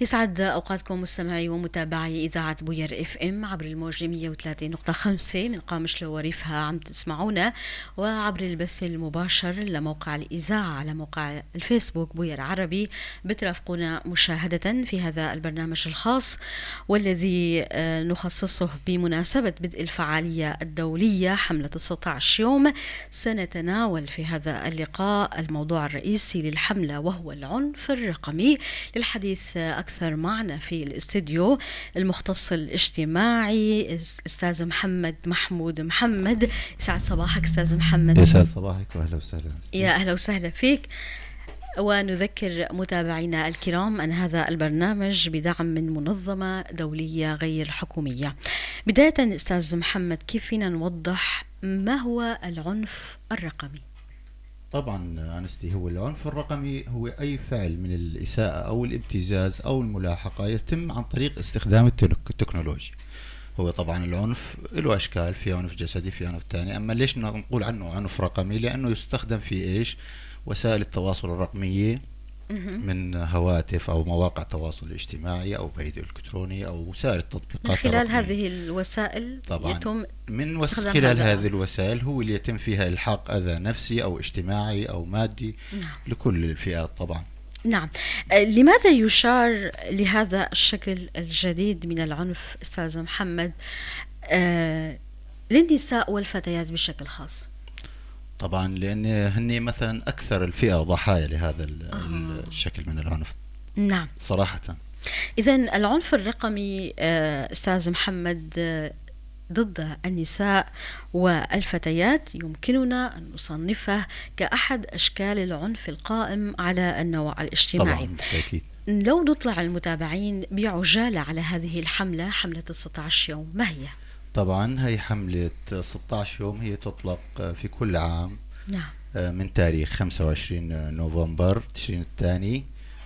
يسعد أوقاتكم مستمعي ومتابعي إذاعة بوير اف ام عبر الموج 103.5 من قامشلو وريفها عم تسمعونا، وعبر البث المباشر لموقع الإذاعة على موقع الفيسبوك بوير عربي. بترافقونا مشاهدة في هذا البرنامج الخاص والذي نخصصه بمناسبة بدء الفعالية الدولية حملة 16 يوم. سنتناول في هذا اللقاء الموضوع الرئيسي للحملة وهو العنف الرقمي. للحديث أكثر معنا في الاستديو المختص الاجتماعي أستاذ محمد محمود محمد. يسعد صباحك أستاذ محمد. يسعد صباحك وأهلا وسهلا. يا أهلا وسهلا فيك. ونذكر متابعينا الكرام أن هذا البرنامج بدعم من منظمة دولية غير حكومية. بداية أستاذ محمد، كيف فينا نوضح ما هو العنف الرقمي؟ طبعا أنستي، هو العنف الرقمي هو أي فعل من الإساءة أو الابتزاز أو الملاحقة يتم عن طريق استخدام التكنولوجيا. هو طبعا العنف له أشكال، في عنف جسدي، في عنف تاني. أما ليش نقول عنه عنف رقمي؟ لأنه يستخدم في إيش؟ وسائل التواصل الرقمية من هواتف أو مواقع تواصل اجتماعي أو بريد إلكتروني أو وسائل التطبيقات من خلال الرقمية. هذه الوسائل طبعا يتم من خلال هذه الوسائل هو اللي يتم فيها إلحاق أذى نفسي أو اجتماعي أو مادي. نعم. لكل الفئات طبعا. نعم. لماذا يشار لهذا الشكل الجديد من العنف أستاذ محمد للنساء والفتيات بشكل خاص؟ طبعا لأن هن مثلا أكثر الفئة ضحايا لهذا الشكل من العنف. نعم صراحة. إذن العنف الرقمي أستاذ محمد ضد النساء والفتيات يمكننا أن نصنفه كأحد أشكال العنف القائم على النوع الاجتماعي. طبعا بالتأكيد. لو نطلع المتابعين بعجالة على هذه الحملة، حملة 16 يوم، ما هي؟ طبعا هي حملة 16 يوم هي تطلق في كل عام. نعم. من تاريخ 25 نوفمبر تشرين الثاني،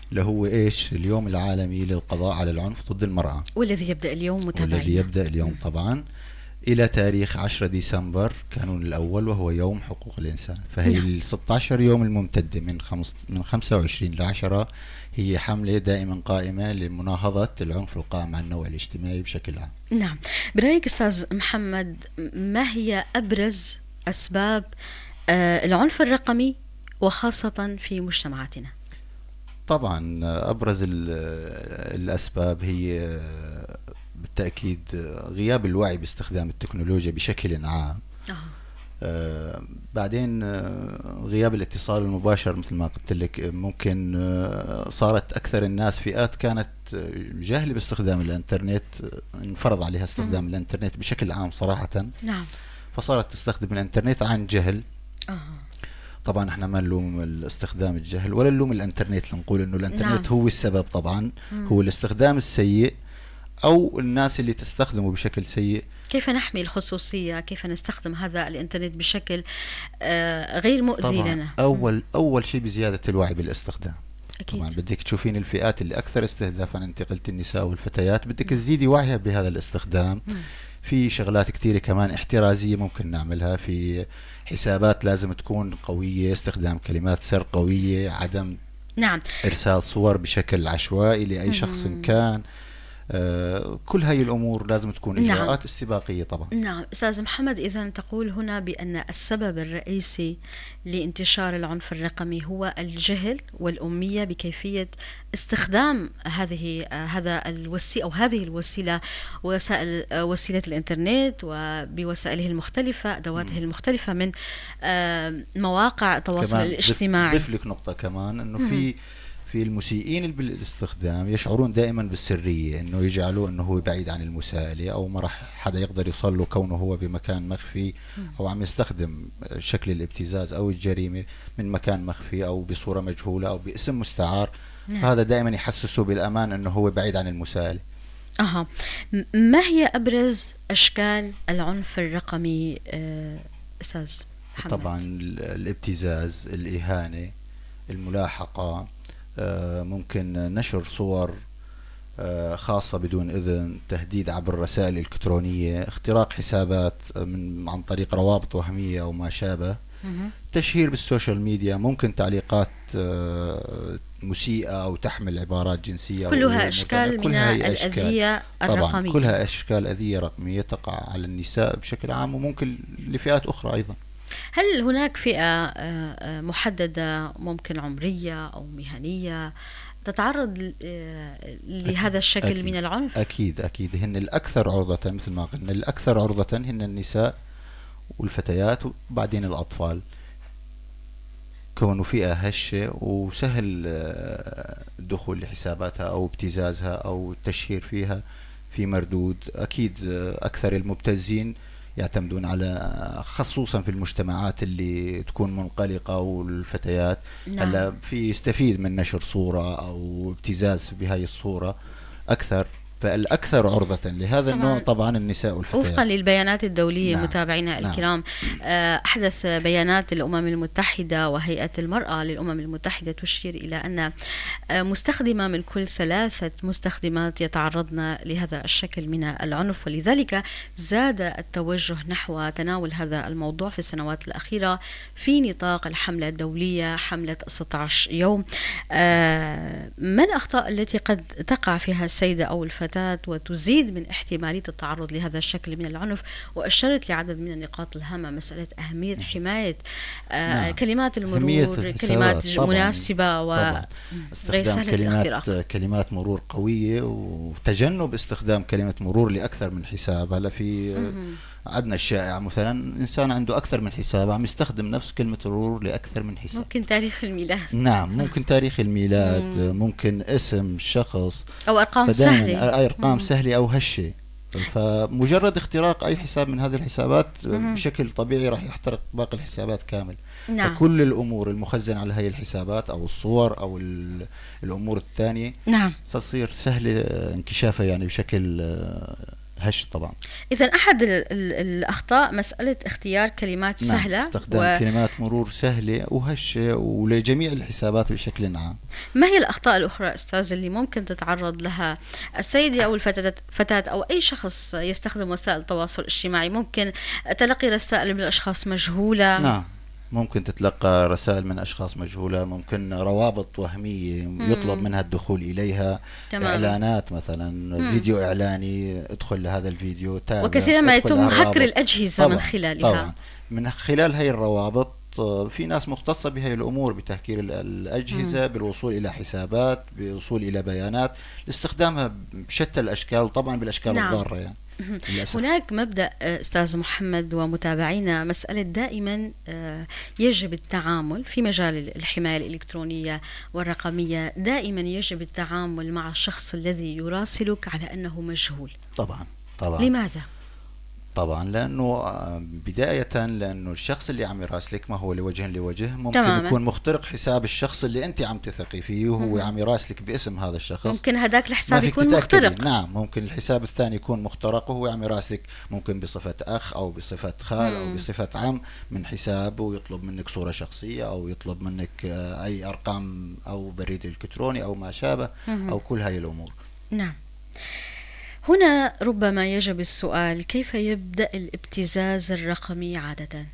اللي هو إيش؟ اليوم العالمي للقضاء على العنف ضد المرأة، والذي يبدأ اليوم متابعين. والذي يبدأ اليوم طبعا إلى تاريخ 10 ديسمبر كانون الأول وهو يوم حقوق الإنسان. فهي ال 16 يوم الممتدة من 25 ل 10 هي حملة دائما قائمة لمناهضة العنف القائم على النوع الاجتماعي بشكل عام. نعم. برأيك أستاذ محمد، ما هي أبرز أسباب العنف الرقمي وخاصة في مجتمعاتنا؟ طبعا أبرز الأسباب هي بالتأكيد غياب الوعي باستخدام التكنولوجيا بشكل عام. بعدين غياب الاتصال المباشر مثل ما قلت لك. ممكن صارت أكثر الناس فئات كانت جاهلة باستخدام الإنترنت، انفرض عليها استخدام الإنترنت بشكل عام صراحة. نعم. فصارت تستخدم الإنترنت عن جهل. طبعا احنا ما نلوم الاستخدام الجهل ولا نلوم الإنترنت، نقول إنه الإنترنت هو السبب طبعا. هو الاستخدام السيء أو الناس اللي تستخدمه بشكل سيء. كيف نحمي الخصوصية؟ كيف نستخدم هذا الإنترنت بشكل غير مؤذي لنا؟ أول شيء بزيادة الوعي بالاستخدام. أكيد. طبعا بدك تشوفين الفئات اللي أكثر استهدافا، أنت قلت النساء والفتيات، بدك تزيدي وعيها بهذا الاستخدام. في شغلات كثيرة كمان احترازية ممكن نعملها، في حسابات لازم تكون قوية، استخدام كلمات سر قوية، عدم نعم إرسال صور بشكل عشوائي لأي شخص كان. كل هاي الأمور لازم تكون إجراءات استباقية طبعا. نعم. أستاذ محمد، إذن تقول هنا بأن السبب الرئيسي لانتشار العنف الرقمي هو الجهل والأمية بكيفية استخدام هذا الوسيلة وسيلة الإنترنت وبوسائله المختلفة، أدواته المختلفة من مواقع التواصل الاجتماعي. ضيف لك نقطة كمان، أنه في المسيئين بالاستخدام يشعرون دائما بالسرية، انه يجعلوا انه هو بعيد عن المساءلة او ما راح حدا يقدر يوصل له كونه هو بمكان مخفي، او عم يستخدم شكل الابتزاز او الجريمة من مكان مخفي او بصورة مجهولة او باسم مستعار. هذا دائما يحسسه بالامان انه هو بعيد عن المساءلة. ما هي ابرز اشكال العنف الرقمي استاذ محمد؟ طبعا الابتزاز، الاهانة، الملاحقة، ممكن نشر صور خاصة بدون إذن، تهديد عبر الرسائل الإلكترونية، اختراق حسابات عن طريق روابط وهمية أو ما شابه. مهم. تشهير بالسوشيال ميديا، ممكن تعليقات مسيئة أو تحمل عبارات جنسية أو كلها أمور ثانية. أشكال من كلها هي أشكال، الأذية طبعا الرقمية. كلها أشكال أذية رقمية تقع على النساء بشكل عام، وممكن لفئات أخرى أيضا. هل هناك فئة محددة ممكن عمرية أو مهنية تتعرض لهذا الشكل أكيد من العنف؟ أكيد هن الأكثر عرضة، مثل ما قلنا الأكثر عرضة هن النساء والفتيات وبعدين الأطفال، كونه فئة هشة وسهل الدخول لحساباتها أو ابتزازها أو التشهير فيها في مردود. أكيد أكثر المبتزين يعتمدون على، خصوصا في المجتمعات اللي تكون منقلقة والفتيات، نعم. هلا في يستفيد من نشر صورة أو ابتزاز بهاي الصورة أكثر. فالأكثر عرضة لهذا النوع طبعا النساء والفتيات وفقا للبيانات الدولية. نعم. متابعينا نعم. الكرام، أحدث بيانات الأمم المتحدة وهيئة المرأة للأمم المتحدة تشير إلى أن مستخدمة من كل 3 مستخدمات يتعرضن لهذا الشكل من العنف، ولذلك زاد التوجه نحو تناول هذا الموضوع في السنوات الأخيرة في نطاق الحملة الدولية، حملة 16 يوم. ما الأخطاء التي قد تقع فيها السيدة أو الفتاة وتزيد من احتمالية التعرض لهذا الشكل من العنف؟ وأشرت لعدد من النقاط الهامة، مسألة أهمية حماية نعم. كلمات المرور، كلمات مناسبة طبعا. غير سهلة كلمات مرور قوية، وتجنب استخدام كلمة مرور لأكثر من حساب. هلا في عندنا الشائع مثلا إنسان عنده أكثر من حساب عم يستخدم نفس كلمة مرور لأكثر من حساب. ممكن تاريخ الميلاد. نعم، ممكن تاريخ الميلاد، ممكن اسم شخص أو أرقام سهلة، أرقام سهلة أو هشة. فمجرد اختراق أي حساب من هذه الحسابات بشكل طبيعي راح يحترق باقي الحسابات كامل. نعم. فكل الأمور المخزنة على هذه الحسابات أو الصور أو الأمور الثانية نعم، ستصير سهلة انكشافها يعني بشكل هش طبعا. إذا أحد الأخطاء مسألة اختيار كلمات سهلة. نعم. استخدام كلمات مرور سهلة وهشة ولجميع الحسابات بشكل عام. ما هي الأخطاء الأخرى أستاذ اللي ممكن تتعرض لها السيدة أو الفتاة أو أي شخص يستخدم وسائل التواصل الاجتماعي؟ ممكن تلقي رسائل من أشخاص مجهولة. نعم، ممكن تتلقى رسائل من أشخاص مجهولة، ممكن روابط وهمية يطلب منها الدخول إليها. تمام. إعلانات مثلا، فيديو إعلاني ادخل لهذا الفيديو، تابع. وكثيرا ما يتم هكر الأجهزة طبعاً. من خلالها. طبعا من خلال هاي الروابط في ناس مختصة بهاي الأمور بتهكير الأجهزة، بالوصول إلى حسابات، بالوصول إلى بيانات، لاستخدامها بشتى الأشكال، وطبعا بالأشكال نعم. الضارة يعني. هناك مبدأ أستاذ محمد ومتابعينا، مسألة دائما يجب التعامل في مجال الحماية الإلكترونية والرقمية، دائما يجب التعامل مع الشخص الذي يراسلك على أنه مجهول. طبعا. لماذا؟ طبعا لأنه بداية لأنه الشخص اللي عم يراسلك ما هو لوجه لوجه، ممكن تماما. يكون مخترق حساب الشخص اللي أنت عم تثقي فيه وهو عم يراسلك باسم هذا الشخص. ممكن هذاك الحساب يكون مخترق. نعم، ممكن الحساب الثاني يكون مخترق وهو عم يراسلك ممكن بصفة أخ أو بصفة خال أو بصفة عم من حسابه، ويطلب منك صورة شخصية أو يطلب منك أي أرقام أو بريد إلكتروني أو ما شابه أو كل هاي الأمور. نعم. هنا ربما يجب السؤال، كيف يبدأ الابتزاز الرقمي عادة؟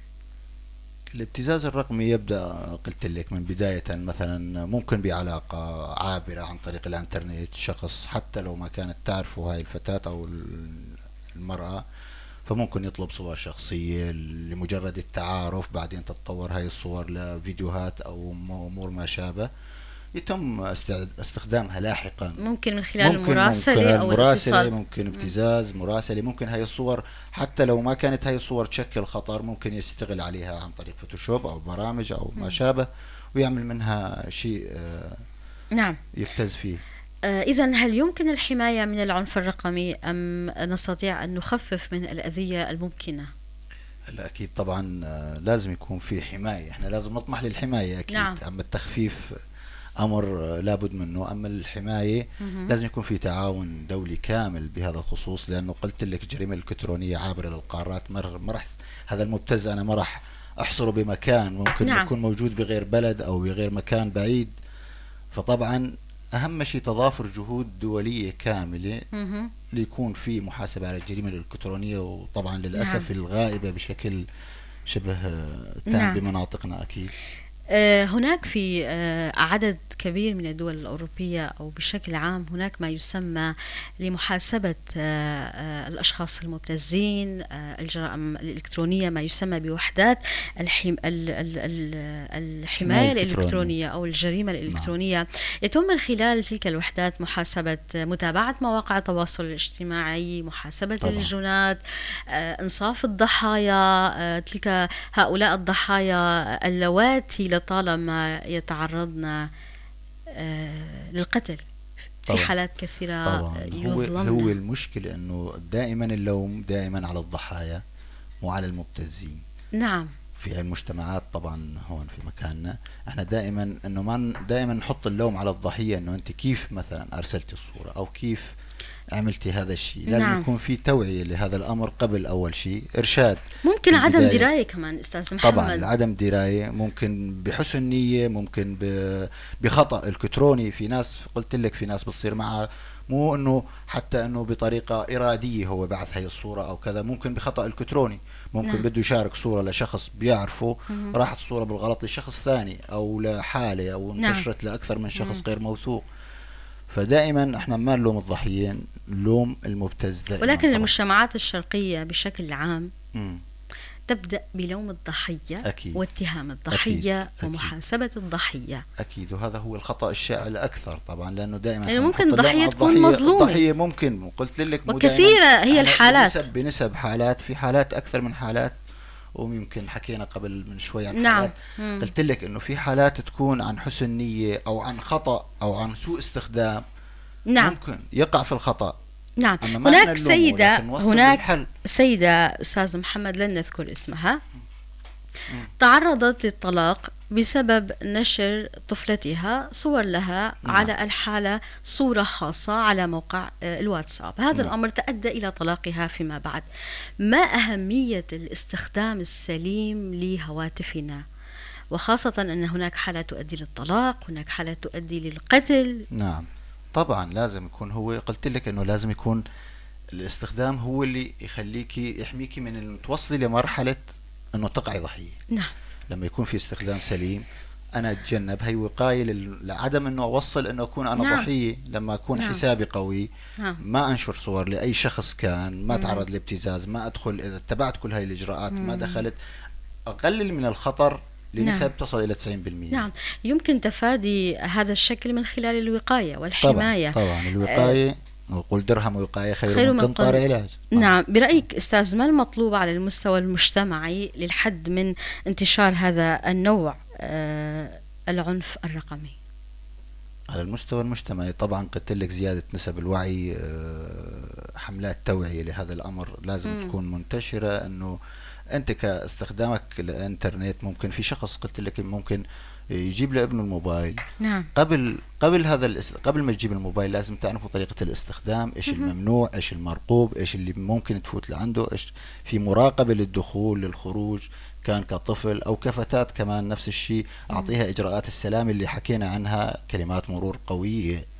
الابتزاز الرقمي يبدأ قلت لك من بداية، مثلا ممكن بعلاقة عابرة عن طريق الانترنت، شخص حتى لو ما كانت تعرفه هاي الفتاة أو المرأة، فممكن يطلب صور شخصية لمجرد التعارف، بعدين تتطور هاي الصور لفيديوهات أو أمور ما شابه، يتم استخدامها لاحقا. ممكن من خلال المراسلة أو الاتصال. ممكن ابتزاز مراسلة، ممكن هاي الصور حتى لو ما كانت هاي الصور تشكل خطر ممكن يستغل عليها عن طريق فوتوشوب أو برامج أو ما شابه، ويعمل منها شيء نعم يبتز فيه. إذن هل يمكن الحماية من العنف الرقمي أم نستطيع أن نخفف من الأذية الممكنة؟ لا أكيد طبعا لازم يكون في حماية، احنا لازم نطمح للحماية أكيد. نعم. أما التخفيف أمر لابد منه، أما الحماية لازم يكون في تعاون دولي كامل بهذا الخصوص، لأنه قلت لك الجريمة الإلكترونية عابرة للقارات، ما راح هذا المبتز أنا ما راح أحصره بمكان، ممكن نعم. يكون موجود بغير بلد أو بغير مكان بعيد. فطبعا أهم شيء تضافر جهود دولية كاملة ليكون في محاسبة على الجريمة الإلكترونية، وطبعا للأسف نعم. الغائبة بشكل شبه تام نعم. بمناطقنا أكيد. هناك في عدد كبير من الدول الأوروبية أو بشكل عام هناك ما يسمى لمحاسبة الأشخاص المبتزين الجرائم الإلكترونية، ما يسمى بوحدات الحماية الإلكترونية أو الجريمة الإلكترونية. نعم. يتم من خلال تلك الوحدات محاسبة متابعة مواقع التواصل الاجتماعي، محاسبة طبعا الجنات، إنصاف الضحايا، تلك هؤلاء الضحايا اللواتي لطالما يتعرضن للقتل في طبعا حالات كثيرة. طبعا هو المشكلة أنه دائما اللوم دائما على الضحايا وعلى المبتزين. نعم. في المجتمعات طبعا هون في مكاننا احنا دائما انه ما دائما نحط اللوم على الضحية، انه انت كيف مثلا ارسلتي الصورة او كيف عملتي هذا الشيء. لازم نعم. يكون في توعية لهذا الأمر قبل أول شيء، إرشاد. ممكن عدم دراية كمان أستاذ محمد. طبعا عدم دراية، ممكن بحسن نية، ممكن بخطأ إلكتروني. في ناس قلت لك في ناس بتصير معها مو انه حتى انه بطريقة ارادية هو بعث هي الصورة او كذا، ممكن بخطأ الكتروني، ممكن نعم. بده يشارك صورة لشخص بيعرفه، راحت الصورة بالغلط لشخص ثاني او لحالة او انتشرت نعم. لاكثر من شخص غير موثوق. فدائما احنا ما نلوم الضحيين، نلوم المبتز دائما. ولكن طبعا المجتمعات الشرقية بشكل عام تبدأ بلوم الضحية أكيد. واتهام الضحية أكيد. ومحاسبة الضحية. أكيد، وهذا هو الخطأ الشائع الأكثر طبعا، لأنه دائما ممكن الضحية تكون مظلومة. الضحية ممكن قلت لك وكثيرة هي الحالات، بنسب حالات، في حالات أكثر من حالات، ويمكن حكينا قبل من شوي عن نعم. حالات. قلت لك إنه في حالات تكون عن حسن نية أو عن خطأ أو عن سوء استخدام. نعم. ممكن يقع في الخطأ. نعم. هناك سيدة أستاذ محمد لن نذكر اسمها تعرضت للطلاق بسبب نشر طفلتها صور لها على الحالة، صورة خاصة على موقع الواتساب. هذا الأمر تؤدى إلى طلاقها فيما بعد. ما أهمية الاستخدام السليم لهواتفنا، وخاصة أن هناك حالة تؤدي للطلاق، هناك حالة تؤدي للقتل. نعم طبعا لازم يكون، هو قلت لك انه لازم يكون الاستخدام هو اللي يخليكي يحميكي من ان توصلي لمرحلة انه تقعي ضحية. نعم. لما يكون في استخدام سليم انا اتجنب، هي وقاية لعدم انه اوصل انه اكون انا نعم. ضحية. لما اكون نعم. حسابي قوي نعم. ما انشر صور لاي شخص كان، ما تعرض لابتزاز، ما ادخل، اذا اتبعت كل هاي الاجراءات ما دخلت، اقلل من الخطر لنسب نعم. تصل إلى 90%. نعم. يمكن تفادي هذا الشكل من خلال الوقاية والحماية. طبعا الوقاية، نقول درهم وقاية خير من قنطار علاج. نعم. برأيك أستاذ ما المطلوب على المستوى المجتمعي للحد من انتشار هذا النوع العنف الرقمي؟ على المستوى المجتمعي طبعا قلت لك زيادة نسب الوعي، حملات توعية لهذا الأمر لازم تكون منتشرة. أنه أنت كاستخدامك الإنترنت، ممكن في شخص قلت لك ممكن يجيب لابنه الموبايل. نعم. قبل ما تجيب الموبايل لازم تعرفوا طريقة الاستخدام، إيش الممنوع، إيش المرغوب، إيش اللي ممكن تفوت لعنده، إيش في مراقبة للدخول للخروج، كان كطفل أو كفتاة كمان نفس الشيء. أعطيها إجراءات السلام اللي حكينا عنها، كلمات مرور قوية،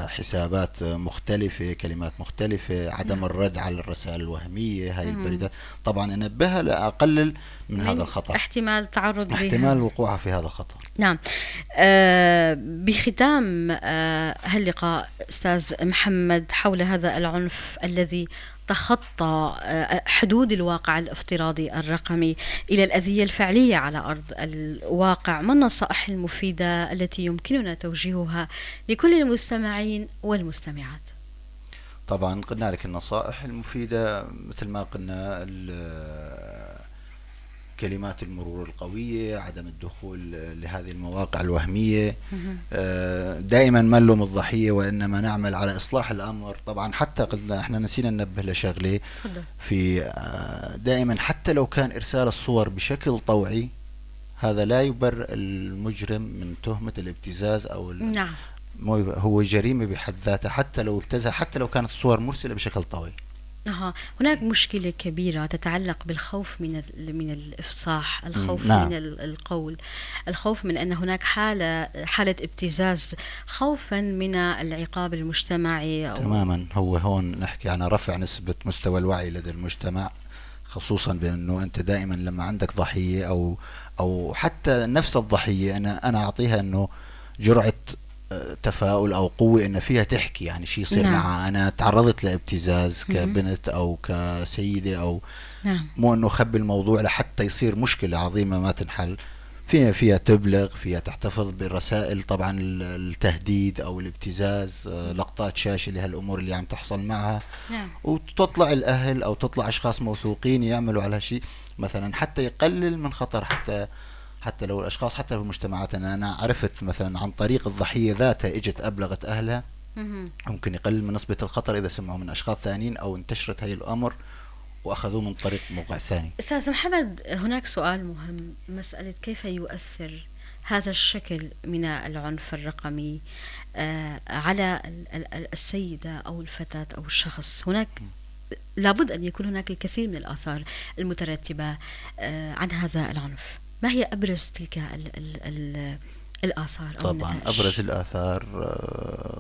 حسابات مختلفة، كلمات مختلفة، عدم الرد على الرسائل الوهمية، هاي البريدات طبعا انبهها لأقلل من هذا الخطر، احتمال تعرض احتمال وقوعها في هذا الخطر. نعم. بختام هاللقاء أستاذ محمد حول هذا العنف الذي تخطى حدود الواقع الافتراضي الرقمي إلى الأذية الفعلية على أرض الواقع، ما النصائح المفيدة التي يمكننا توجيهها لكل المستمعين والمستمعات؟ طبعا قلنا لك النصائح المفيدة مثل ما قلنا، كلمات المرور القوية، عدم الدخول لهذه المواقع الوهمية، دائما ما نلوم الضحية وإنما نعمل على إصلاح الأمر. طبعا حتى قلنا احنا نسينا ننبه لشغلة، في دائما حتى لو كان إرسال الصور بشكل طوعي هذا لا يبرئ المجرم من تهمة الابتزاز أو نعم. هو جريمة بحد ذاتها حتى لو ابتزها، حتى لو كانت الصور مرسلة بشكل طوعي. هناك مشكلة كبيرة تتعلق بالخوف من الإفصاح، الخوف نعم. من القول، الخوف من أن هناك حالة ابتزاز، خوفا من العقاب المجتمعي تماما. هو هون نحكي عن رفع نسبة مستوى الوعي لدى المجتمع، خصوصا بأنه أنت دائما لما عندك ضحية أو حتى نفس الضحية أنا أعطيها أنه جرعة تفاؤل أو قوة إن فيها تحكي، يعني شيء يصير نعم. معها، أنا تعرضت لابتزاز كبنت أو كسيدة، أو نعم. مو إنه خبي الموضوع لحتى يصير مشكلة عظيمة ما تنحل. فيها تبلغ، فيها تحتفظ بالرسائل طبعا التهديد أو الابتزاز، لقطات شاشة لهالأمور اللي عم تحصل معها. نعم. وتطلع الأهل أو تطلع أشخاص موثوقين يعملوا على هالشيء مثلا حتى يقلل من خطر، حتى لو الأشخاص حتى في مجتمعاتنا. أنا عرفت مثلا عن طريق الضحية ذاتها إجت أبلغت أهلها، ممكن يقلل من نسبة الخطر إذا سمعوا من أشخاص ثانيين أو انتشرت هاي الأمر وأخذوه من طريق موقع ثاني. أستاذ محمد، هناك سؤال مهم، مسألة كيف يؤثر هذا الشكل من العنف الرقمي على السيدة أو الفتاة أو الشخص. هناك لابد أن يكون هناك الكثير من الآثار المترتبة عن هذا العنف. ما هي أبرز تلك الآثار أو طبعا النتائج؟ أبرز الآثار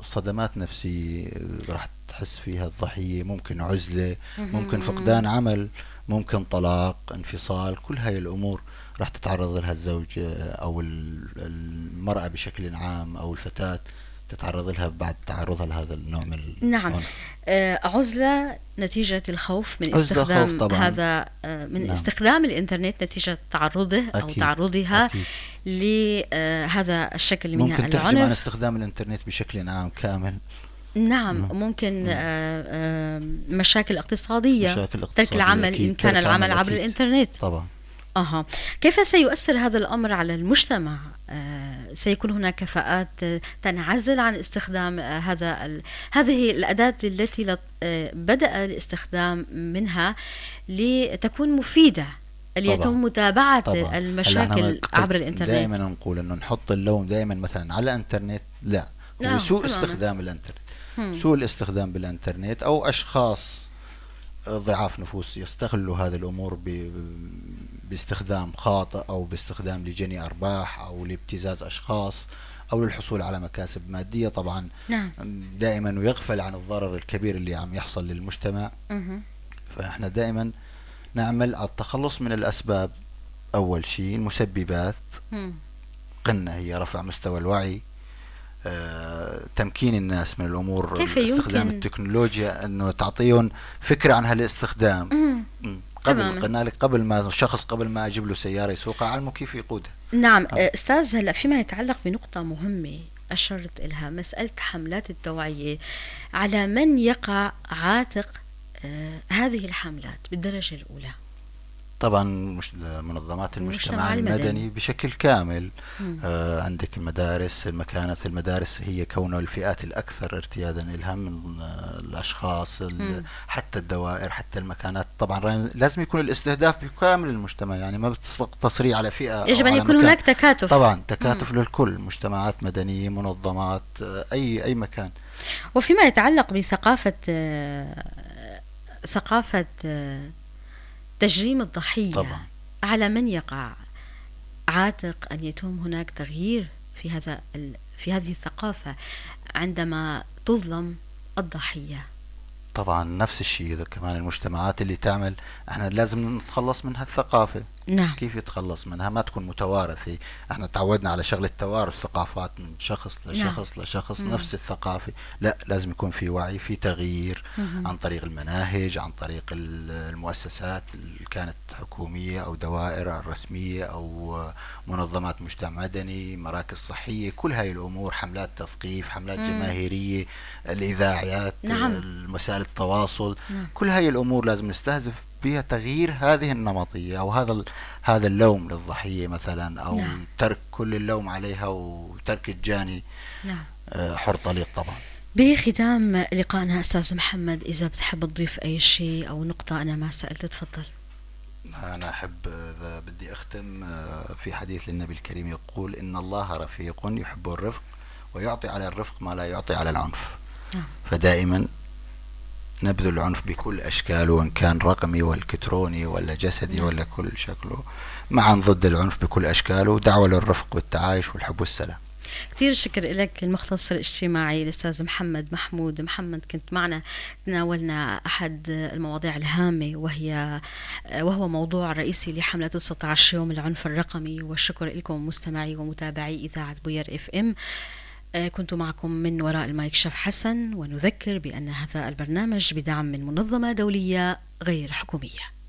صدمات نفسية راح تحس فيها الضحية، ممكن عزلة، ممكن فقدان عمل، ممكن طلاق، انفصال. كل هاي الأمور راح تتعرض لها الزوج أو المرأة بشكل عام أو الفتاة تتعرض لها بعد تعرضها لهذا النوع من نعم. عزلة نتيجة الخوف من استخدام هذا من نعم. استخدام الإنترنت نتيجة تعرضه أو تعرضها لهذا الشكل من العنف. ممكن تحجم عن استخدام الإنترنت بشكل عام كامل. نعم. ممكن مشاكل اقتصادية، ترك العمل إن كان العمل عبر الإنترنت. طبعا. كيف سيؤثر هذا الأمر على المجتمع؟ سيكون هناك كفاءات تنعزل عن استخدام هذه الأداة التي بدأ الاستخدام منها لتكون مفيدة، ليتم متابعة طبعا. المشاكل عبر الإنترنت. دائما نقول أنه نحط اللوم دائما مثلا على الإنترنت، لا، هو سوء استخدام الإنترنت. سوء الاستخدام بالإنترنت أو أشخاص ضعاف نفوس يستغلوا هذه الأمور باستخدام خاطئ أو باستخدام لجني أرباح أو لابتزاز أشخاص أو للحصول على مكاسب مادية. طبعا دائما ويغفل عن الضرر الكبير اللي عم يحصل للمجتمع. فإحنا دائما نعمل على التخلص من الأسباب. أول شيء المسببات، قلنا هي رفع مستوى الوعي، تمكين الناس من الأمور، استخدام التكنولوجيا أنه تعطيهم فكرة عن هالاستخدام. قلنا لك قبل ما أجيب له سيارة يسوقها علمه كيف يقودها. نعم. أستاذ، هلأ فيما يتعلق بنقطة مهمة أشرت إلها، مسألة حملات التوعية، على من يقع عاتق هذه الحملات بالدرجة الأولى؟ طبعا منظمات المجتمع المدني بشكل كامل. عندك المدارس، المدارس هي كونه الفئات الأكثر ارتيادا لها من الأشخاص، حتى الدوائر، حتى المكانات. طبعا لازم يكون الاستهداف بكامل المجتمع، يعني ما بتصري على فئة، يجب أن يكون هناك تكاتف. طبعا تكاتف للكل، مجتمعات مدنية، منظمات، أي مكان. وفيما يتعلق بثقافة تجريم الضحية، طبعا على من يقع عاتق أن يتم هناك تغيير في هذه الثقافة عندما تظلم الضحية؟ طبعا نفس الشيء. إذا كمان المجتمعات اللي تعمل، احنا لازم نتخلص من هالثقافة. نعم. كيف يتخلص منها؟ ما تكون متوارثة. احنا تعودنا على شغلة توارث ثقافات من شخص لشخص لشخص. نفس الثقافة، لا، لازم يكون في وعي، في تغيير عن طريق المناهج، عن طريق المؤسسات اللي كانت حكومية أو دوائر رسمية أو منظمات مجتمع مدني، مراكز صحية. كل هاي الأمور، حملات تثقيف، حملات جماهيرية، الإذاعيات، وسائل التواصل. كل هاي الأمور لازم نستهدف بها تغيير هذه النمطية أو هذا اللوم للضحية مثلا، أو ترك كل اللوم عليها وترك الجاني حر طليق. طبعا بختام لقائنا أستاذ محمد، إذا بتحب تضيف أي شيء أو نقطة أنا ما سألت، تفضل. أنا أحب إذا بدي أختم في حديث للنبي الكريم يقول: إن الله رفيق يحب الرفق ويعطي على الرفق ما لا يعطي على العنف. فدائما نبذل العنف بكل أشكاله، وإن كان رقمي والكتروني ولا جسدي ولا كل شكله، معا ضد العنف بكل أشكاله، دعوة للرفق والتعايش والحب والسلام. كتير شكر لك المختص الاجتماعي الأستاذ محمد محمود محمد، كنت معنا تناولنا أحد المواضيع الهامة وهو موضوع رئيسي لحملة 19 يوم العنف الرقمي. والشكر لكم مستمعي ومتابعي إذاعة بوير اف ام. كنت معكم من وراء المايك شف حسن، ونذكر بأن هذا البرنامج بدعم من منظمة دولية غير حكومية.